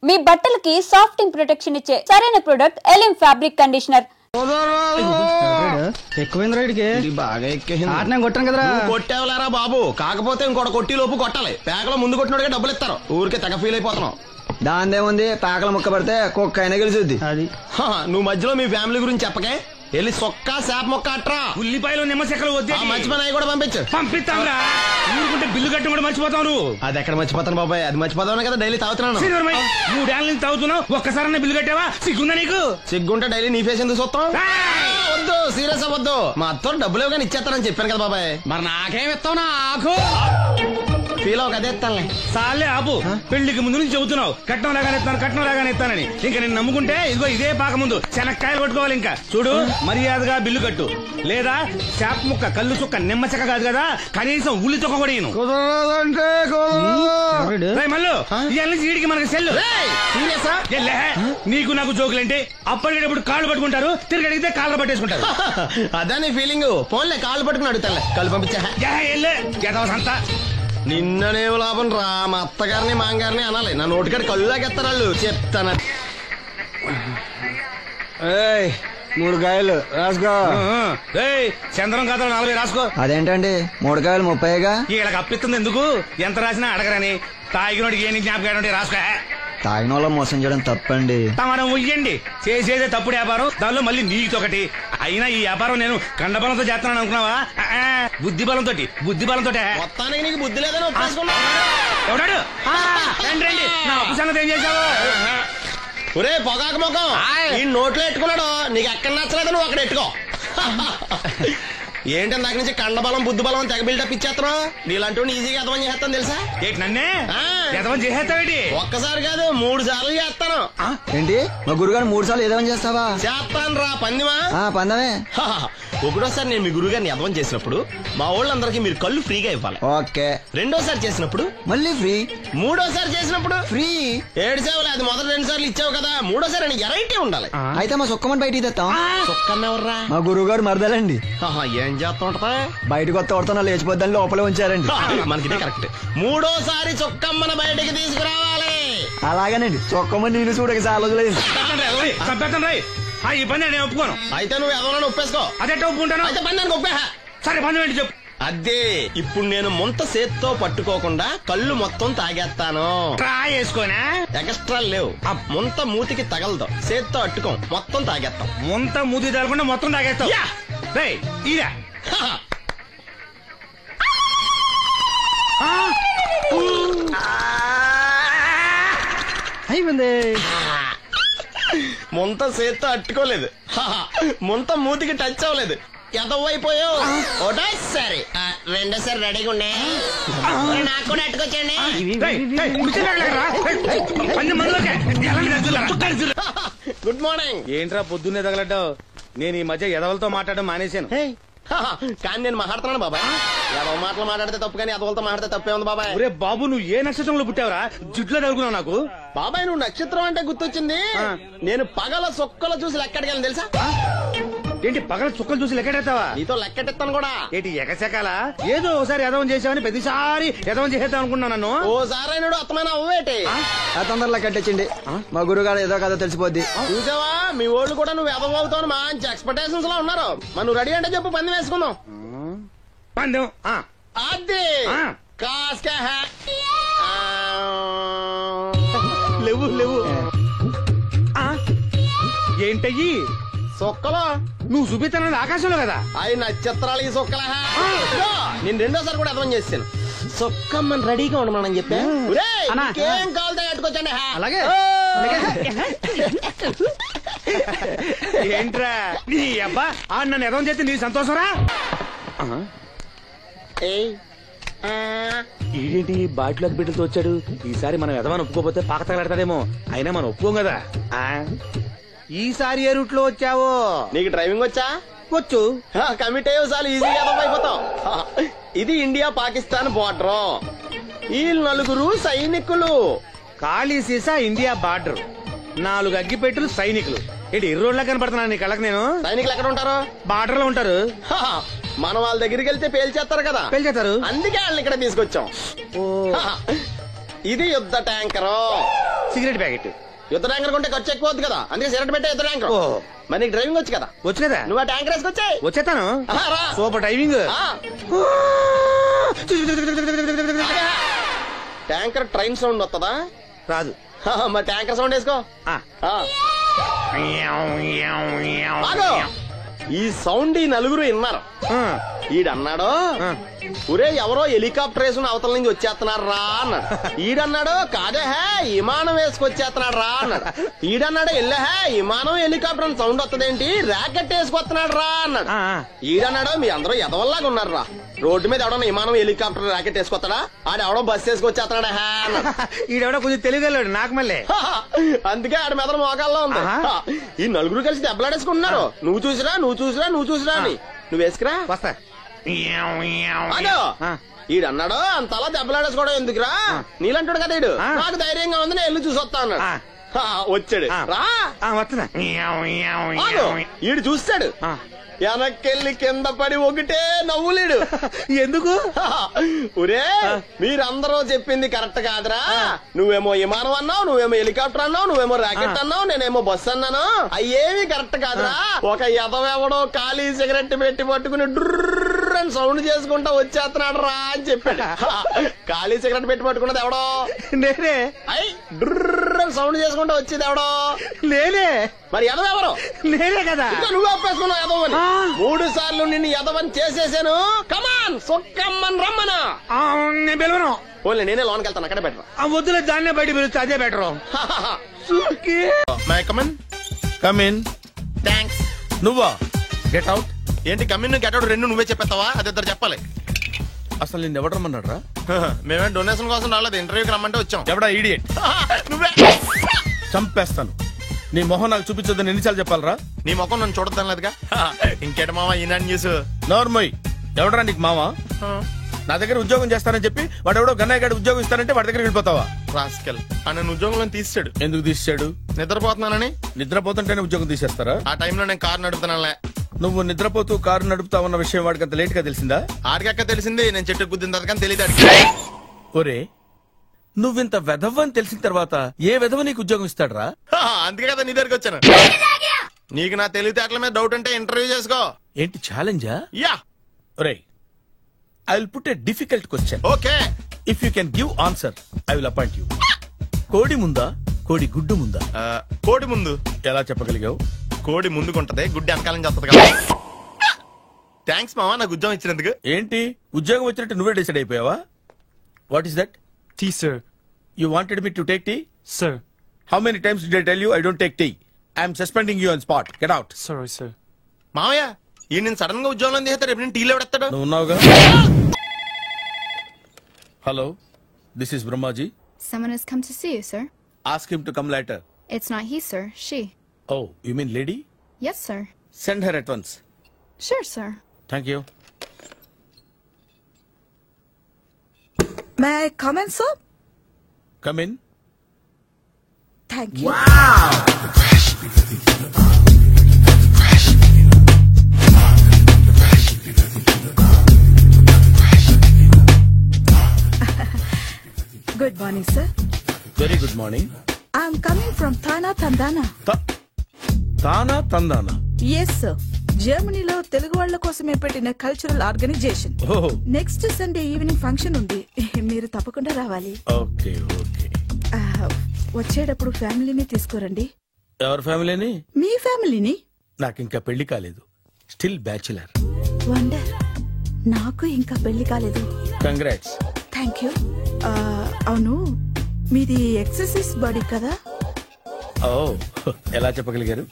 మీ బట్టలకి సాఫ్టింగ్ ప్రొటెక్షన్ ఇచ్చే సరైన ప్రొడక్ట్ ఎలిమ్ ఫ్యాబ్రిక్ కండిషనర్. ఎక్కువైంది రైడ్కి బాగా ఎక్కేసింది. నేను కొట్టాను కదరా. కొట్టేవలేరా బాబు, కాకపోతే ఇంకోటి కొట్టి లోపు కొట్టాలి. పేకలో ముందు కొట్టినోడిగా డబ్బులు ఇస్తారు. ఊరికే తెగ ఫీల్ అయిపోతున్నావు. దాందేముంది, పేకల ముక్క పడితే కుక్క అయినా గెలిచుద్ది. అది నువ్వు మధ్యలో మీ ఫ్యామిలీ గురించి చెప్పకే. వెళ్ళి సొక్క శాప మొక్క అట్రా. ఉల్లిపాయలు నిమ్మచెక్కలు వద్దే. మంచి పని అవి కూడా పంపించు. పంపిస్తాంరా. ఊరుకుంటే బిల్లు కట్టి కూడా మర్చిపోతావు నువ్వు. అది ఎక్కడ మర్చిపోతాను బాబాయ్, అది మర్చిపోతాను కదా డైలీ తాగుతున్నాను. 3 ఏళ్ళ నుంచి తాగుతున్నావు, ఒక్కసారి బిల్లు కట్టావా? సిగ్గుందా నీకు? సిగ్గుంటే డైలీ నీ ఫేస్ ఎందుకు చూస్తాం? వద్దు, సీరియస్ అవ్వద్దు. మా అత్తో డబ్బులు ఇవ్వగానే ఇచ్చేస్తానని చెప్పాను కదా బాబాయ్. మరి నాకేం ఇస్తావు? నాకు ఫీల్ అవ్వక అదే ఇస్తానులే. సాలే ఆపు. పెళ్లికి ముందు నుంచి చెబుతున్నావు కట్నం లాగానే ఇస్తాను, కట్నం లాగానే ఇస్తానని. ఇంకా నేను నమ్ముకుంటే ఇదిగో ఇదే పాక ముందు శనక్కాయలు కొట్టుకోవాలి. ఇంకా చూడు, మర్యాదగా బిల్లు కట్టు, లేదా చేప ముక్క, కళ్ళు చుక్క, నిమ్మ చెక్క కాదు కదా, కనీసం ఉల్లి చుక్క కూడా ఇయ్యను. మళ్ళీ ఇవాళ నుంచి వీడికి మనకి సెల్లు. నీకు నాకు జోకులంటే అప్పటికేటప్పుడు కాళ్ళు పట్టుకుంటారు, తిరిగి అడిగితే కాళ్ళు పట్టేసుకుంటారు. అదే నీ ఫీలింగ్. ఫోన్లే కాళ్ళు పట్టుకుని అడుగుతాలే, కాళ్ళు పంపించా. నిన్ననే లాభం రా. మా అత్తగారిని మాంగారిని అనాలి, నా నోటికాడ కళ్ళులాగెత్తారు వాళ్ళు. చెప్తాను. 3 కాయలు రాసుకో. చంద్రం కథలు 40 రాసుకో. అదేంటండి 3 కాయలు 30గా? వీళ్ళకి అప్పిస్తుంది ఎందుకు? ఎంత రాసినా అడగరని. తాగినోడికి ఏ జ్ఞాపకం రాసుకో. తాగిన వాళ్ళ మోసం చేయడం తప్పండి. మనం ఉయ్యండి, చేసేదే తప్పుడు వ్యాపారం, దానిలో మళ్ళీ నీతొకటి. అయినా ఈ వ్యాపారం నేను కండబలంతో చేస్తున్నాను అనుకున్నావా? బుద్ధి బలంతో. మొత్తానికి నీకు బుద్ధి లేదని ఎవడాడు? రండి, నా అప్పు సంగతి ఏం చేశావు? ఒరే పొగాకు ముఖం, ఈ నోట్లో ఎట్టుకున్నాడు. నీకు ఎక్కడ నచ్చలేదు, నువ్వు అక్కడ ఎట్టుకో. ఏంటి నాకు నుంచి కండబలం బుద్ధి బలం తెగ బిల్డప్ ఇచ్చేస్తున్నావు? నీలాంటి ఈజీగా ఎదవం చేస్తాను తెలుసా? ఏంటి నన్నే ఎదవం చేస్తావేంటి? ఒక్కసారి కాదు 3 సార్లు చేస్తాను. ఏంటి మా గురుగారు 3 సార్లు ఎదవం చేస్తావా? చేస్తాను రా పందిమా. పందమే. ఒకటోసారి నేను మీ గురుగారిని ఎదవం చేసినప్పుడు మా వాళ్ళందరికీ మీరు కళ్ళు ఫ్రీగా ఇవ్వాలి. ఓకే. రెండోసారి చేసినప్పుడు మళ్ళీ ఫ్రీ. మూడోసారి చేసినప్పుడు ఫ్రీ. 7 సేవలు. అది మొదటి 2 సార్లు ఇచ్చావు కదా, మూడోసారి ఎరైటీ ఉండాలి. అయితే మా సుక్కమని బయటికి తెస్తాం. సుక్కమ్మెవర్రా? మా గురువు గారు మరదలండి. ఏం చేస్తా ఉంటదా? బయటకు వస్తే కొడతా లేచిపోద్దని లోపలే ఉంచారండి. మనకి కరెక్ట్. మూడోసారి చొక్కమ్మన బయటికి తీసుకురావాలి. అలాగేనండి. చొక్కమ్మని నేను చూడక చాలా లేదు. ఈ పని నేను ఒప్పుకోను. అయితే నువ్వు ఎవరైనా ఒప్పేసుకో. అదే ఒప్పుకుంటాను. అయితే పని దానికి ఒప్పేహా. సరే పని ఏంటి చెప్పు. అదే ఇప్పుడు నేను ముంత చేత్తో పట్టుకోకుండా కళ్ళు మొత్తం తాగేస్తాను. ట్రై చేసుకోనా? ఎక్స్ట్రా లేవు. ముంత మూతికి తగలదు, చేత్తో అట్టుకోం, మొత్తం తాగేస్తాం. ముంత మూతి తగలకుండా మొత్తం తాగేస్తాం. ఇదా అయిపోయింది. ముంత చేత్తో అట్టుకోలేదు, ముంత మూతికి టచ్ అవ్వలేదు, ఎదవైపోయావు. ఒకటోసారి రెండోసారి రెడీగా ఉండే. నాకు కూడా అట్టుకొచ్చండి. Good morning. ఏంట్రా పొద్దున్నే తగలడ్డావు? నేను ఈ మధ్య ఎదవలతో మాట్లాడడం మానేశాను. కానీ నేను మాట్లాడుతున్నాను బాబాయ్. ఎదవ మాటలు మాట్లాడితే తప్పు, కానీ ఎదవలతో మాట్లాడితే తప్పే ఉంది బాబాయ్. ఒరే బాబు, నువ్వు ఏ నక్షత్రంలో పుట్టావురా? జుట్లో తగులుకున్నావు నాకు. బాబాయ్ నువ్వు నక్షత్రం అంటే గుర్తొచ్చింది. నేను పగల సొక్కలు చూసి లెక్కడికెళ్ళను తెలుసా? ఏంటి పగల చుక్కలు చూసి లెక్కెడతావా? నీతో లెక్కెట్టాను కూడా. ఏంటి ఎగసెకాల? ఏదో ఒకసారి ఎదవం చేసావని ప్రతిసారి ఎదవం చేసేద్దాం అనుకున్నా నన్ను. ఓసారి నువ్వు అత్తమైన అవ్వేటి. తొందరలో కట్టించండి. మా గురుగారు ఏదో కథ తెలిసిపోద్ది. చూసావా, మీ వాళ్ళు కూడా నువ్వు ఎదవ అవుతావు మంచి ఎక్స్పెక్టేషన్స్ లో ఉన్నారు. మరి నువ్వు రెడీ అంటే చెప్పు, పందెం వేసుకుందాం. పందెం అది కాస్కా. లేవు లేవు. ఏంటయ్యి సొక్కలో? నువ్వు చూపిస్తానది ఆకాశంలో కదా. అవి నక్షత్రాలు ఈ సొక్కల. నేను రెండోసారి కూడా అర్థం చేశాను. సొక్కమ్మని రెడీగా ఉండమని చెప్పా. ఏం కావాలి కట్టుకోవచ్చండి. అలాగే. ఏంట్రా నీ అబ్బా నన్ను ఎదవం చేస్తే నీ సంతోషరా? ఏంటి బాటిలోకి బిడ్డలతో వచ్చాడు? ఈసారి మనం ఎదవని ఒప్పుకోపోతే పాక తగలాడతాడేమో. అయినా మనం ఒప్పుకోం కదా. ఈసారి ఏ రూట్ లో వచ్చావో? నీకు డ్రైవింగ్ వచ్చా? వచ్చు. కమిట్ అయ్యే సార్లు ఈజీగా అయిపోతావు. ఇది ఇండియా పాకిస్తాన్ బోర్డర్. ఈ 4 సైనికులు. ఖాళీ సీసా ఇండియా బార్డర్, 4 అగ్గిపెట్టులు సైనికులు. ఏంటి ఇర్రోడ్లా కనపడుతున్నా నీ కళ్ళకి నేను? సైనికులు ఎక్కడ ఉంటారు? బార్డర్ లో ఉంటారు. మనం వాళ్ళ దగ్గరికి వెళ్తే పేల్చేస్తారు కదా. పేల్చేస్తారు. అందుకే వాళ్ళని ఇక్కడ తీసుకొచ్చాం. ఇది యుద్ధ ట్యాంకరు. Cigarette packet. యుద్ధ ట్యాంకర్ కొంటే ఖర్చు ఎక్కువ అవుతుంది కదా, అందుకే సిగరెట్ పెట్టే యుద్ధ ట్యాంకర్. మరి నీకు డ్రైవింగ్ వచ్చు కదా? వచ్చు కదా. నువ్వు ఆ ట్యాంకర్ వేసుకొచ్చాయి. వచ్చేస్తాను. Super driving. Tanker train sound వస్తుందా? రాదు. మరి ట్యాంకర్ సౌండ్ వేసుకో. ఈ సౌండ్ ఈ నలుగురు విన్నారు. ఈడన్నాడు, ఒరే ఎవరో హెలికాప్టర్ వేసుకుని అవతల నుంచి వచ్చేస్తున్నారు రా అన్నాడు. ఈడన్నాడు, కాదే హే విమానం వేసుకొచ్చేస్తున్నాడు రా అన్నాడు. ఈడన్నాడు, ఎల్లే హే విమానం హెలికాప్టర్ అని సౌండ్ వస్తుందేంటి, ర్యాకెట్ వేసుకొస్తున్నాడు రా అన్నాడు. ఈడన్నాడు, మీ అందరూ ఎదవల్లాగా ఉన్నారు రా, రోడ్డు మీద ఎవడన్నా విమానం హెలికాప్టర్ ర్యాకెట్ వేసుకొస్తాడా, ఆడెవడో బస్సు వేసుకొచ్చేస్తున్నాడు హే అన్నాడు. ఈడెవడో కొంచెం తెలియగలడు నాకు మళ్ళీ. అందుకే ఆడ మీద మోకాల్లో ఉంది. ఈ నలుగురు కలిసి దెబ్బలాడేసుకుంటున్నారు. నువ్వు చూసిరా అని. నువ్వు వేసుకురా. వస్తా. ఈడన్నాడు, అంతలా దెబ్బలాడేసుకోవడం ఎందుకురా, నీలంటాడు కదా ఈడు, నాకు ధైర్యంగా ఉంది నేను వెళ్ళి చూసి వస్తా అన్నాడు. వచ్చాడు రా వస్తున్నా. ఈడు చూస్తాడు, వెనక్కెళ్ళి కింద పడి ఒకటే నవ్వులేడు. ఎందుకు? ఒరే మీరందరూ చెప్పింది కరెక్ట్ కాదురా, నువ్వేమో విమానం అన్నావు, నువ్వేమో హెలికాప్టర్ అన్నావు, నువ్వేమో రాకెట్ అన్నావు, నేనేమో బస్సు అన్నాను, అయ్యేమి కరెక్ట్ కాదురా. ఒక ఎదవెవడో ఖాళీ సిగరెట్ పెట్టి పట్టుకుని డ్రర్ అని సౌండ్ చేసుకుంటా వచ్చేస్తున్నాడు రా అని చెప్పాడు. ఖాళీ సిగరెట్ పెట్టి పట్టుకున్నది ఎవడో నేనే. అయ్యి డ్రర్ అని సౌండ్ చేసుకుంటా వచ్చేది ఎవడో నేనే. మరి ఎదవెవరు? నేనే కదా. నువ్వు అప్పేసుకున్నావు ఎదవని. 3 సార్లు నిన్ను ఎదవని చేసేసాను. కమాన్ సొక్కమ్మని రమ్మను. నేను పిలవను. ఓన్లీ నేనే లోన్కి వెళ్తాను, అక్కడే బెటర్. వద్దులే, దాన్నే బయట పిలుస్తా, అదే బెటర్. కమిన్. థ్యాంక్స్. నువ్వా? Get out. ఏంటి కమిన్ గెట్ అవుట్ రెండు నువ్వే చెప్పేస్తావా? అది ఇద్దరు చెప్పాలి. అసలు నేను ఎవడు రమ్మన్నాడు రా? మేమే డొనేషన్ కోసం రాలేదు, ఇంటర్వ్యూకి రమ్మంటే వచ్చాం. ఎవడా ఈడియట్? నువ్వే. చంపేస్తాను. నీ మొహం నాకు చూపించొద్దని ఎన్నిసార్లు చెప్పాలరా? నీ మొహం నన్ను చూడద్దాం లేదుగా. ఇంకేట మావా ఈనాడు న్యూస్. నోర్మోయ్, ఎవడరా నీకు మావా? నా దగ్గర ఉద్యోగం చేస్తానని చెప్పి వాడు ఎవడో గన్నయ్య గారి ఉద్యోగం ఇస్తానంటే వాడి దగ్గర వెళ్ళిపోతావా? రాస్కెల్, నన్ను ఉద్యోగంలో తీసాడు. ఎందుకు తీసాడు? నిద్రపోతున్నానని. నిద్రపోతుంటేనే ఉద్యోగం తీసేస్తారా? ఆ టైంలో నేను కారు నడుపుతున్నానులే. నువ్వు నిద్రపోతూ కారు నడుపుతా ఉన్న విషయం వాడికి అంత లేట్ గా తెలిసిందా? ఆడికక్క తెలిసింది, నేను చెట్టు గుద్దిన తర్వాత కానీ తెలియదు. ఒరే, నువ్వింత వెధవ్ అని తెలిసిన తర్వాత ఏ వెధవ నీకు ఉద్యోగం ఇస్తాడరా? అందుకే కదా నీ దగ్గరికి వచ్చాను. నీకు నా తెలివితేటల మీద డౌట్ అంటే ఇంటర్వ్యూ చేసుకో. ఏంటి ఛాలెంజా? యా. ఒరే, I will put a difficult question. Okay. If you can give answer I will appoint you. కోడి ముందా, కోడి గుడ్డు ముందా? కోడి ముందు. ఎలా చెప్పగలిగావు? కోడి ముందుకుంటది, గుడ్డి వెనకాలని చేస్తుంది కదా. థ్యాంక్స్ మావా నాకు ఉద్యోగం ఇచ్చినందుకు. ఏంటి ఉద్యోగం వచ్చినట్టు నువ్వే డిసైడ్ అయిపోయావా? What is that? Tea, sir. You wanted me to take tea? Sir. How many times did I tell you I don't take tea? I am suspending you on spot. Get out. Sorry, sir. మావయ్య ఈ నేను sudden గా ఉద్యోగంలో తీస్తాడు, రేపు నేను టీలో పెడతాడు. నువ్వు ఉన్నావుగా. Hello, this is Brahmaji. Someone has come to see you, sir. Ask him to come later. It's not he, sir. She. Oh, you mean lady? Yes, sir. Send her at once. Sure, sir. Thank you. May I come in, sir? Come in. Thank you. Good morning, sir. Very good morning. I'm coming from Thana Tandana. Thana Tandana. Yes, sir. జర్మనీలో తెలుగు వాళ్ళ కోసమే పెట్టిన cultural organisation. Next Sunday evening function ఉంది, మీరు తప్పకుండా రావాలి. Okay okay. వచ్చేటప్పుడు ఫ్యామిలీని తీసుకురండి. ఎవరి ఫ్యామిలీని? మీ ఫ్యామిలీని. నాకు ఇంకా పెళ్లి కాలేదు, స్టిల్ బ్యాచులర్. వండర్, నాకు ఇంకా పెళ్లి కాలేదు. కంగ్రాట్స్. Thank you. అవును, మీది ఎక్సర్సైజ్ బాడీ కదా? ఓ, ఎలా చెప్పగలిగారు?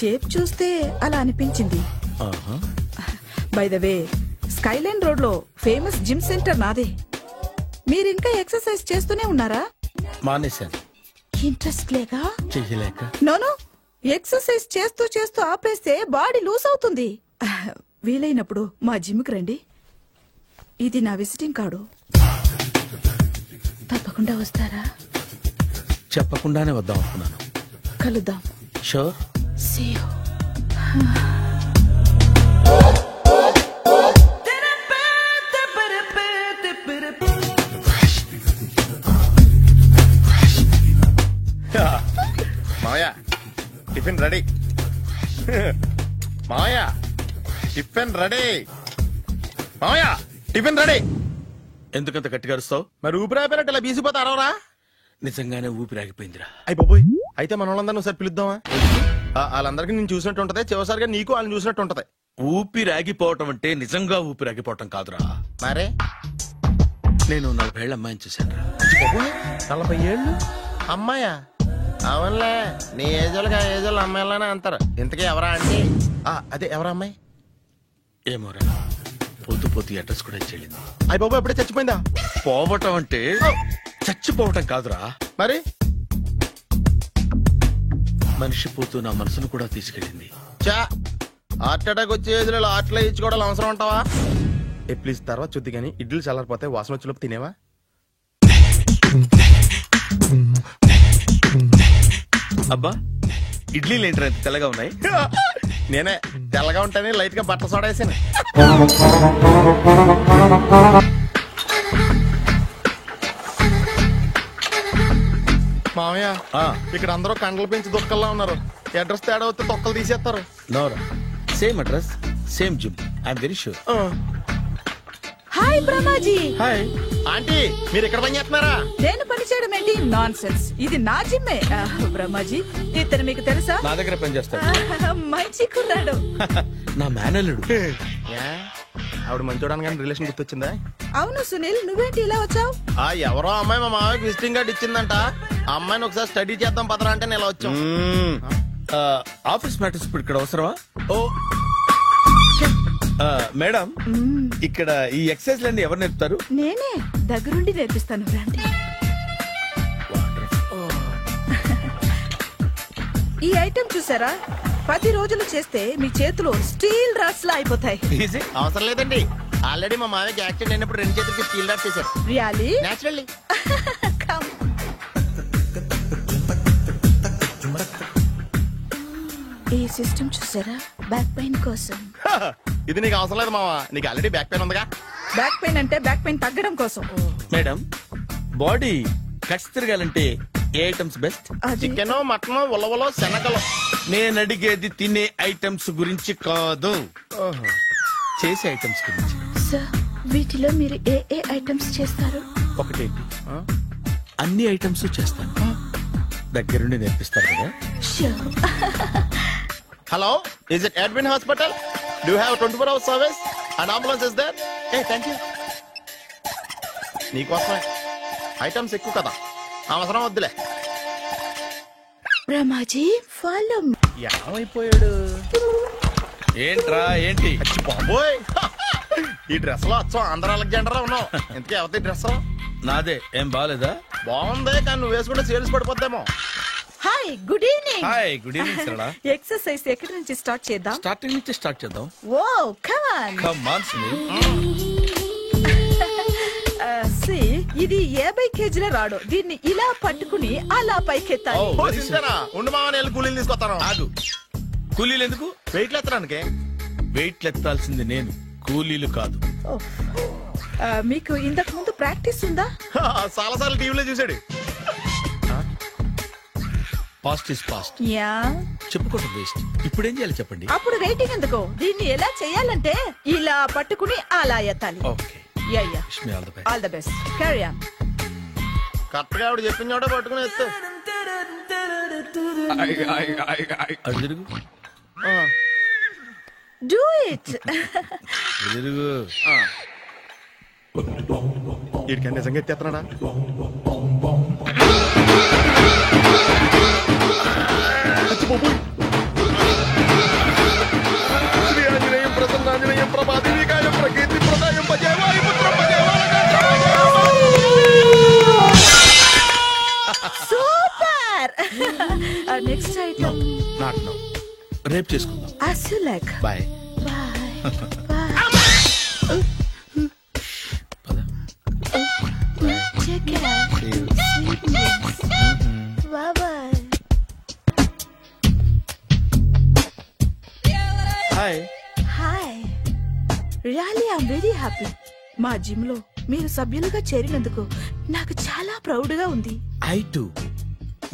షేప్ చూస్తే అలా అనిపించింది. By the way, Skyline road లో ఫేమస్ జిమ్ సెంటర్ నాదే. మీరు ఇంకా ఎక్సర్సైజ్ చేస్తూనే ఉన్నారా? మానేశాను. ఇంట్రెస్ట్ లేక? చెయ్యలేక. నోను, ఎక్సర్సైజ్ చేస్తూ చేస్తూ ఆపేస్తే బాడీ లూజ్ అవుతుంది. వీలైనప్పుడు మా జిమ్ కి రండి. ఇది నా విజిటింగ్ కార్డు. తప్పకుండా వస్తారా? చెప్పకుండానే వద్దాం అనుకున్నాను. కలుద్దాం. షూర్. See you. మావయ్య టిఫిన్ రెడీ. మావయ్య టిఫిన్ రెడీ. మావయ్య టిఫిన్ రెడీ. ఎందుకంత గట్టిగా అరుస్తావు? మరి ఊపిరి అయిపోయినట్టు ఇలా బీసిపోతే అరవరా? నిజంగానే ఊపిరాగిపోయిందిరా. అయ్యి బాబోయ్, అయితే మన వాళ్ళందరినీ ఒకసారి పిలుద్దామా? వాళ్ళందరికీ నేను చూసినట్టు ఉంటది, చివరిసారిగా నీకు వాళ్ళని చూసినట్టు ఉంటది. ఊపిరాగిపోవటం అంటే నిజంగా ఊపిరాగిపోవటం కాదురా. మరే నేను 40 ఏళ్ల అమ్మాయిని చూశాను. 40 ఏళ్ళు అమ్మాయా? అవునులే, నీ ఏజోళ్ళకి ఆ ఏజోళ్ళు అమ్మాయిలానే అంటారు. ఇంతకీ ఎవరా అంటే? అదే ఎవరా అమ్మాయి? ఏమోరా, పోతూ పోతూ అడ్రస్ కూడా చెల్లింది. అయ్యి బాబు ఎప్పుడే చచ్చిపోయిందా? పోవటం అంటే చచ్చిపోవటం కాదురా, మరి మనిషి పోతూ నా మనసును కూడా తీసుకెళ్ళింది. చా, హార్ట్ అటాక్ వచ్చే ఏజ్లో హార్ట్లో ఇచ్చుకోవడం అవసరం ఉంటావా? ప్లీజ్ తర్వాత చుద్ది కానీ ఇడ్లు చల్లారిపోతే వాసన వచ్చేలోపు తినేవా? అబ్బా, ఇడ్లీలు ఏంటి అంత తెల్లగా ఉన్నాయి? నేనే తెల్లగా ఉంటానే లైట్ గా బట్టలు సోడేసాను. మామయ్య, ఇక్కడ అందరూ కండలు పెంచి దుక్కల్లా ఉన్నారు. అడ్రస్ తేడా వస్తే తొక్కలు తీసేస్తారు. నోరా, same address same gym, I'm very sure. Hi Brahmaji. Hi aunty, మీరు ఇక్కడ పని చేస్తున్నారా? నేను పని చేయడం ఏంటి? నాన్ సెన్స్, ఇది నా జిమ్మే. బ్రహ్మాజీ, ఇతను మీకు తెలుసా? నా దగ్గర పని చేస్తాడు. మంచి కుర్రాడు. నా మేనల్లుడు. ఆవిడ మంచి చూడడానికి రిలేషన్ గుర్తొచ్చిందా? అవును సునీల్, నువ్వేంటి ఇలా వచ్చావు? ఎవరో అమ్మాయి మా మామయ్యకి విజిటింగ్ కార్డు ఇచ్చిందంట. ఆ అమ్మాయిని ఒకసారి స్టడీ చేద్దాం పదరా అంటే నేను ఇలా వచ్చాం. ఆఫీస్ మ్యాటర్స్ ఇప్పుడు ఇక్కడ అవసరమా? ఓ మేడం, ఇక్కడ ఈ ఎక్సర్సైజ్ లన్నీ ఎవరు నేర్పుతారు? నేనే దగ్గరుండి నేర్పిస్తాను, రండి. ఈ ఐటెం చూసారా? 10 రోజులు చేస్తే మీ చేతులు స్టీల్ రాట్స్ లా అయిపోతాయి. అవసరం లేదండి, ఆల్రెడీ మా మామయ్యకి యాక్సిడెంట్ అయినప్పుడు 2 చేతులకి స్టీల్ డాట్ చేశారు. రియల్లీ? నేచురల్లీ. ఈ సిస్టమ్ చూసారా? బ్యాక్ పెయిన్ కోసం. ఇది నీకు అవసరం లేదు మావా, నీకు ఆల్రెడీ బ్యాక్ పెయిన్ ఉందిగా. బ్యాక్ పెయిన్ అంటే బ్యాక్ పెయిన్ తగ్గడం కోసం. మేడం, బాడీ కట్స్ తిరగాలంటే ఏ ఐటమ్స్ బెస్ట్? చికెన్, మటన్, ఉలవలో, శనగలు. నేను అడిగేది తినే ఐటమ్స్ గురించి కాదు, చేసే ఐటమ్స్ గురించి. సార్, వీటిలో మీరు ఏ ఏ ఐటమ్స్ చేస్తారు? ఒకటేంటి, అన్ని ఐటమ్స్ చేస్తాను. దగ్గరుండి నేర్పిస్తారు కదా? Hello, is it admin hospital? Do have 24 hours service and ambulance is there? Thank you. నీకోసమే ఐటమ్స్ ఎక్కువ కదా, అవసరం వద్దులే. బ్రహ్మాజీ, ఫాలో. ఏమైపోయాడు? ఏంట్రా ఏంటి? బాబోయ్, ఈ డ్రెస్ లో వచ్చాం ఆంధ్ర అలెగ్జాండర్ లో ఉన్నావు. ఇంతకీ ఎవరి డ్రెస్? నాదే. ఏం బాగాలేదా? బాగుంది, కానీ నువ్వు వేసుకుంటే సేల్స్ పడిపోద్దేమో. Hi, good evening. Hi, good evening Sarala. Exercise ఎక్కడి నుంచి స్టార్ట్ చేద్దాం? స్టార్టింగ్ నుంచి స్టార్ట్ చేద్దాం. Oh come on. Come on Sunil. ఇది 50 kg రాడు. దీన్ని ఇలా పట్టుకుని అలా పైకెత్తాలి. ఉండు మామని వెళ్ళి కూలీలు తీసుకొస్తాను. ఆగు, కూలీలు ఎందుకు? వెయిట్లు ఎత్తడానికి. వెయిట్లు ఎత్తాల్సింది నేను, కూలీలు కాదు. మీకు ఇంతకు ముందు ప్రాక్టీస్ ఉందా? చాలా సార్లు టీవీలో చూసాడు. Past is past, yeah. చెప్పుకోవడం వేస్ట్. ఇప్పుడు ఏం చేయాలి చెప్పండి? అప్పుడు వెయిటింగ్ ఎందుకు? దీన్ని ఎలా చేయాలంటే ఇలా పట్టుకుని అలా ఎత్తాలి. Okay, yeah yeah. Wish me all the best. All the best. Carry on. Correct గా ఆవిడ చెప్పిన చోట పట్టుకుని ఎత్తు. అటు తిరుగు, డూ ఇట్. అటు తిరుగు. వీడికి నిజంగా ఎత్తేస్తున్నాడా? శ్రీ ఆంజనేయం ప్రసన్నాంజనేయం ప్రభాదివికాయం ప్రకీర్తి ప్రదాయం భజేవాయు పుత్రం super. Next item not now, రేపు చేసుకుందాం. as you like. Bye. Check it out. Bye bye. Hi. Hi, really I'm very happy. మా జిమ్ లో మీరు సభ్యులుగా చేరినందుకు నాకు చాలా ప్రౌడ్ గా ఉంది. I to.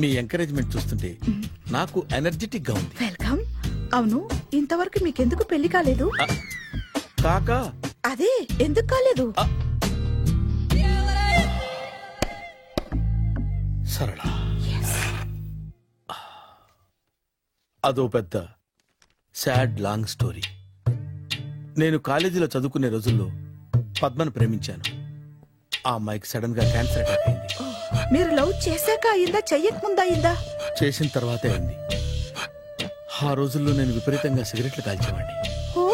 మీ ఎంకరేజ్మెంట్ చూస్తుంటే నాకు ఎనర్జెటిక్ గా ఉంది. వెల్కమ్. అవును, ఇంతవరకు మీకెందుకు పెళ్లి కాలేదు? కాకా అదే ఎందుకు కాలేదు? సరళ, అదో పెద్ద సాడ్ లాంగ్ స్టోరీ. నేను కాలేజీలో చదువుకునే రోజుల్లో పద్మను ప్రేమించాను. ఆ అమ్మాయికి సడన్ గా క్యాన్సర్ అటాక్ అయింది. మీరు లవ్ చేశాక అయిందా, చెయ్యక ముందా అయిందా? చేసిన తర్వాతే అయింది. ఆ రోజుల్లో నేను విపరీతంగా సిగరెట్లు కాల్చేవాడిని. ఓ,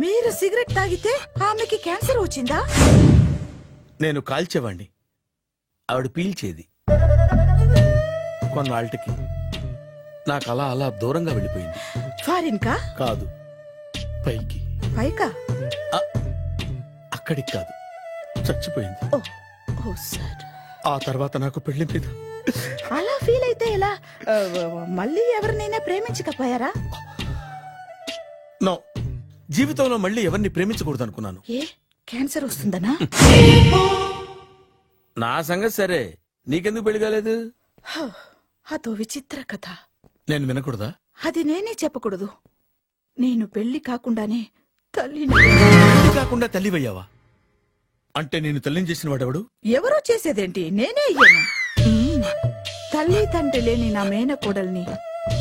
మీరు సిగరెట్ తాగితే ఆమెకి క్యాన్సర్ వచ్చిందా? నేను కాల్చేవాణ్ణి, ఆవిడ పీల్చేది. కొన్నాళ్ళకి నాకు అలా అలా దూరంగా వెళ్ళిపోయింది. ఫారిన్ కా? కాదు, పైకి. పైకా? అక్కడికి కాదు, చచ్చిపోయింది. ఓ సార్. ఆ తర్వాత నాకు పెళ్లి మీద అలా ఫీల్ అయితే ఎలా? మళ్ళీ ఎవరినైనా ప్రేమించకపోయారా? నో, జీవితంలో మళ్ళీ ఎవరిని ప్రేమించకూడదు అనుకున్నాను. ఏ, క్యాన్సర్ వస్తుందనా? నా సంగతి సరే, నీకెందుకు పెళ్లి కాలేదు? అదో విచిత్ర కథ. నేను వినకూడదా? అది నేనే చెప్పకూడదు. నేను పెళ్లి కాకుండానే తల్లిని. పెళ్లి కాకుండా తల్లివయ్యావా? అంటే నేను తల్లిని చేసిన వాడెవడు? ఎవరో చేసేదేంటి, నేనే అయ్యాను. తల్లి తండ్రి లేని నా మేనకోడల్ని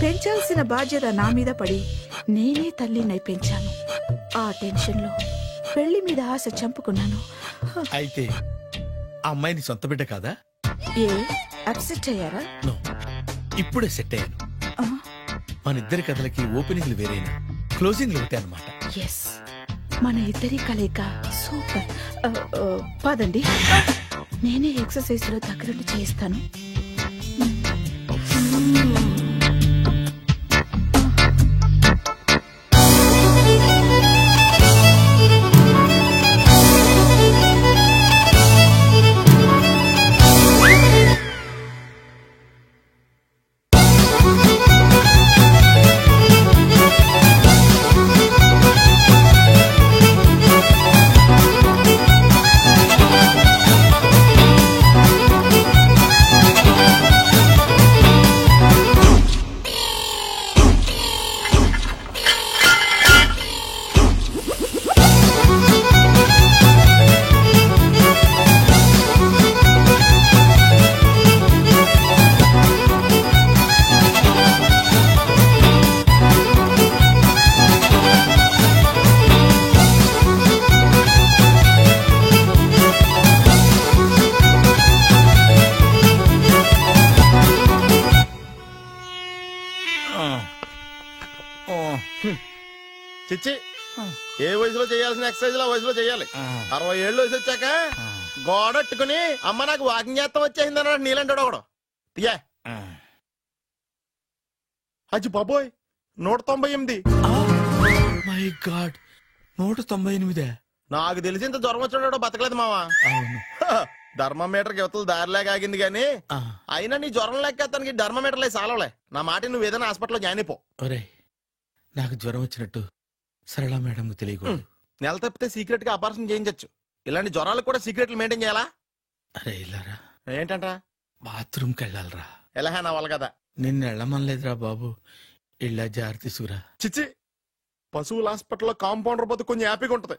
పెంచాల్సిన బాధ్యత నా మీద పడి నేనే తల్లినై పెంచాను. ఆ టెన్షన్ లో పెళ్లి మీద ఆశ చంపుకున్నాను. అయితే ఆ అమ్మాయిని సొంత బిడ్డ కాదా? ఏ, అప్సెట్ అయ్యారా? నో, ఇప్పుడే సెట్ అయ్యాను. మన ఇద్దరి కథలకి ఓపెనింగ్లు వేరేనా, క్లోజింగ్లు ఒకటే అన్నమాట. ఎస్, మన ఇద్దరి కలయిక సూపర్. పదండి, నేనే ఎక్సర్సైజ్ లో దగ్గరుండి చేయిస్తాను. చిచ్చి, ఏ వయసులో చేయాల్సిన ఎక్సర్సైజ్ ఆ వయసులో చేయాలి. 60 ఏళ్ళు వయసు వచ్చాక గోడట్టుకుని అమ్మ నాకు వాకింగ్ చేస్తాం వచ్చేసింది అన్నాడు నీలంటాడు ఒకడు. యా అజ్జి బాబోయ్, 198. My God, 198. నాకు తెలిసి ఇంత జ్వరం వచ్చాడు బతకలేదు మావా. అవును. ధర్మమీటర్ యువతలు దారిలాగా ఆగింది గాని అయినా నీ జ్వరం లెక్క అతనికి ధర్మమీటర్లే సాలవలే. నా మాట నువ్వు ఏదైనా హాస్పిటల్లో జాయిన్ అయిపో. ఒరే, నాకు జ్వరం వచ్చినట్టు సరళ మేడం తెలియకూడదు. నెల తప్పితే సీక్రెట్ గా ఆపరేషన్ చేయించచ్చు. ఇలాంటి జ్వరాలకు కూడా సీక్రెట్లు మెయింటైన్ చేయాలా? అరే ఇల్లారా, ఏంటంట? బాత్రూమ్కి వెళ్ళాలరా. ఎలా నా వాళ్ళ కదా. నిన్ను వెళ్ళమనలేదురా బాబు, ఇళ్ళ జారి తీసుకురా. చిచ్చి, పశువుల హాస్పిటల్లో కాంపౌండర్ బతు కొంచెం హ్యాపీగా ఉంటది.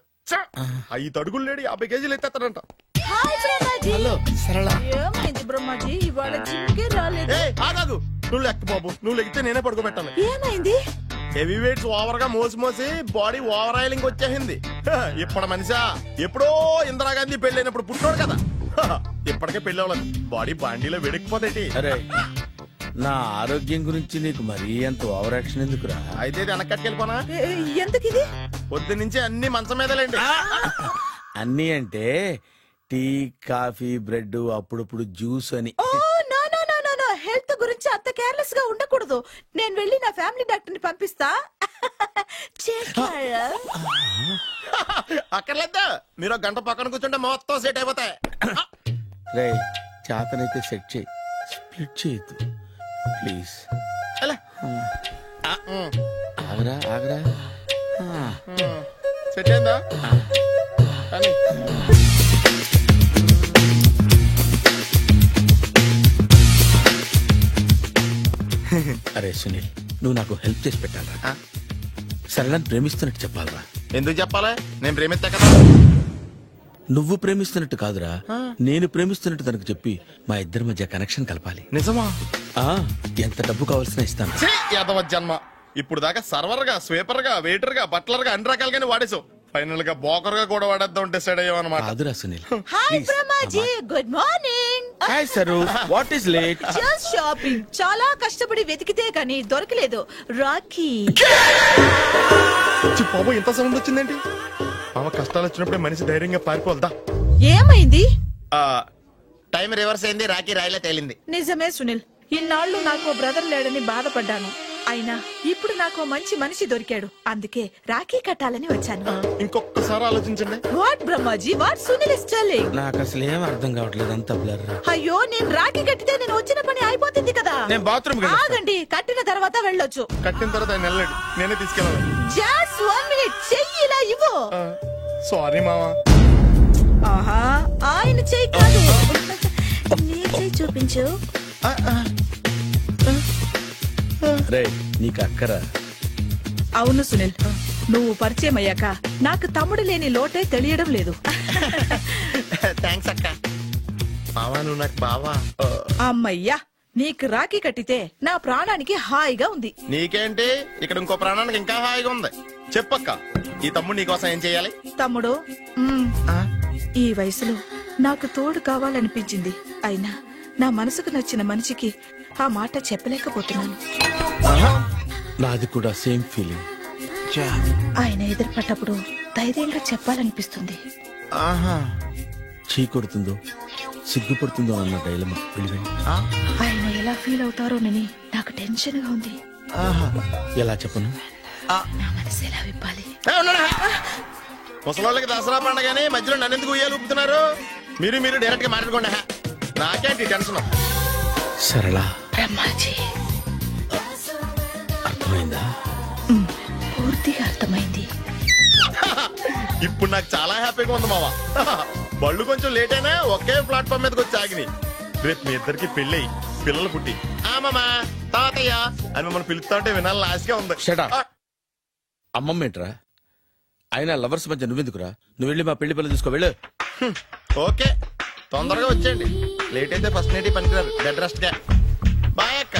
5 అడుగులు లేడి 50 కేజీలు ఎత్తేస్తాడంట. హలో సరళ. ఏమైంది బ్రహ్మాజీ, ఇవాళ జిమ్కే రాలేదు? ఆగాదు, నువ్వు లెక్క బాబు, నువ్వు లెక్కితే నేనే పడుకోబెట్టాను. ఏమైంది? హెవీ వెయిట్స్ ఓవర్ గా మోసి మోసి బాడీ ఓవర్ ఆయిలింగ్ వచ్చేసింది. ఇప్పుడు మనిషా ఎప్పుడో ఇందిరాగాంధీ పెళ్ళైనప్పుడు పుట్టినోడు కదా. ఇప్పటికే పెళ్లి అవ్వలేదు, బాడీ బాండీలో వెడికిపోతాయి. అరే, నా ఆరోగ్యం గురించి నీకు మరీ అంత ఓవర్ యాక్షన్ ఎందుకురా? అయితే వెనక్కట్టుకెళ్ళిపోనా? ఎందుకు ఇది? పొద్దు నుంచి అన్ని మంచం మీదలేండి. అన్నీ అంటే టీ, కాఫీ, బ్రెడ్, అప్పుడప్పుడు జ్యూస్ అని. హెల్త్ గురించి అంత కేర్లెస్ గా ఉండకూడదు. నేను వెళ్ళి నా ఫ్యామిలీ డాక్టర్ ని పంపిస్తా. అక్కర్లేదా, మీరు గంట పక్కన కూర్చుంటే మొత్తం సెట్ అయిపోతాయి. రే, చేతనైతే సెట్ చేయి, స్ప్లిట్ చేయొద్దు ప్లీజ్. ఆగరా ఆగరా. సెట్ అయిందా? అరే సునీల్, నువ్వు నాకు హెల్ప్ చేసి పెట్టాలరా. సరళని ప్రేమిస్తున్నట్టు చెప్పాలరా. ఎందుకు చెప్పాలా? నేను ప్రేమిస్తా కదా. నువ్వు ప్రేమిస్తున్నట్టు కాదురా, నేను ప్రేమిస్తున్నట్టు తనకు చెప్పి మా ఇద్దరి మధ్య కనెక్షన్ కలపాలి. నిజమా? ఎంత డబ్బు కావాల్సిన ఇస్తాను. యాదవ జన్మ. ఇప్పుడు దాకా సర్వర్ గా, స్వీపర్ గా, వెయిటర్ గా, బట్లర్ గా అన్ని రకాలుగానే వాడేసావు. ఫైనల్ గా బోకర్ గా కూడా వాడేద్దాం డిసైడ్ అయ్యావు అనమాట. కాదురా Sunil. Hi Brahmaji, good morning. Hi sir, what is late? Just shopping. చాలా కష్టపడి వెతికితే కానీ దొరకలేదు. రాఖీ. బాబు ఇంత సౌండ్ వచ్చిందేంటి? మామ కష్టాలు వచ్చినప్పుడే మనిషి ధైర్యంగా పారిపోల్దా. ఏమైంది? టైం రివర్స్ అయింది, రాఖీ రాయిలా తేలింది. నిజమే సునీల్, ఇన్నాళ్ళు నాకు బ్రదర్ లేడని బాధపడ్డాను. అయినా ఇప్పుడు నాకు మంచి మనిషి దొరికాడు. అందుకే రాఖీ కట్టాలని వచ్చాను. ఇంకొకసారి ఆలోచించండి. What Brahmaji, what Sunil is telling? నాకు అసలు ఏం అర్థం కావట్లేదు, అంత బ్లర్. అయ్యో, నేను రాఖీ కట్టితే నేను వచ్చిన పని అయిపోతుంది కదా. నేను బాత్రూమ్ ఆగండి, కట్టిన తర్వాత వెళ్ళొచ్చు. కట్టిన తర్వాత ఆయన వెళ్ళండి, నేనే తీసుకెళ్ళాలి. జస్ట్ 1 minute, చెయ్యి ఇలా ఇవ్వు. సారీ మామా. ఆహా, ఆయన చెయ్యి కాదు, నీ చెయ్యి చూపించు. రే, నీకు అక్కరా? అవును సునీల్, నువ్వు పరిచయం అయ్యాక నాకు తమ్ముడు లేని లోటే తెలియడం లేదు. థ్యాంక్స్ అక్క. మావా నువ్వు నాకు బావా. అమ్మయ్యా, నీకు రాఖీ కట్టితే నా ప్రాణానికి హాయిగా ఉంది. నీకేంటి, ఇక్కడ ఇంకో ప్రాణానికి ఇంకా హాయిగా ఉంది. చెప్పక్క, ఈ తమ్ముడు నీకోసం ఏం చెయ్యాలి? తమ్ముడు, ఈ వయసులో నాకు తోడు కావాలనిపించింది. అయినా నా మనసుకు నచ్చిన మనిషికి ఆ మాట చెప్పలేకపోతున్నాను. నాది కూడా సేమ్ ఫీలింగ్. ఆయన ఎదురుపడ్డప్పుడు ధైర్యంగా చెప్పాలనిపిస్తుంది. చీ కొడుతుందో సిగ్గుపడుతుందో అన్న డైలమా. ఆయన ఎలా ఫీల్ అవుతారోనని నాకు టెన్షన్ గా ఉంది. ఎలా చెప్పను? నా మనసు ఎలా విప్పాలి? ముసలోళ్ళకి దసరా పండగని మధ్యలో నన్ను ఎందుకు ఉయ్యాలు ఊపుతున్నారు? మీరు డైరెక్ట్ గా మాట్లాడుకోండి. నాకేంటి టెన్షన్? సరళ, బ్రహ్మాజీ, అర్థమైందా? పూర్తిగా అర్థమైంది. ఇప్పుడు నాకు చాలా హ్యాపీగా ఉంది మావా. బళ్ళు కొంచెం లేట్ అయినా ఒకే ప్లాట్ఫామ్ మీదకి వచ్చి ఆగినాయి. రేపు మీ ఇద్దరికి పెళ్ళి పిల్లలు పుట్టి మామా తాతయ్య అని మమ్మల్ని పిలుస్తా ఉంటే వినాలని ఆశగా ఉంది. Shut up. అమ్మమ్మ ఏంట్రా? అయినా లవర్స్ మధ్య నువ్వెందుకురా? నువ్వు వెళ్ళి మా పెళ్లి పిల్లలు తీసుకో వెళ్ళు. ఓకే, తొందరగా వచ్చేయండి. లేట్ అయితే ఫస్ట్ నైట్ పనికిరారు. బెడ్ రెస్ట్ గా. బాయ్ అక్క.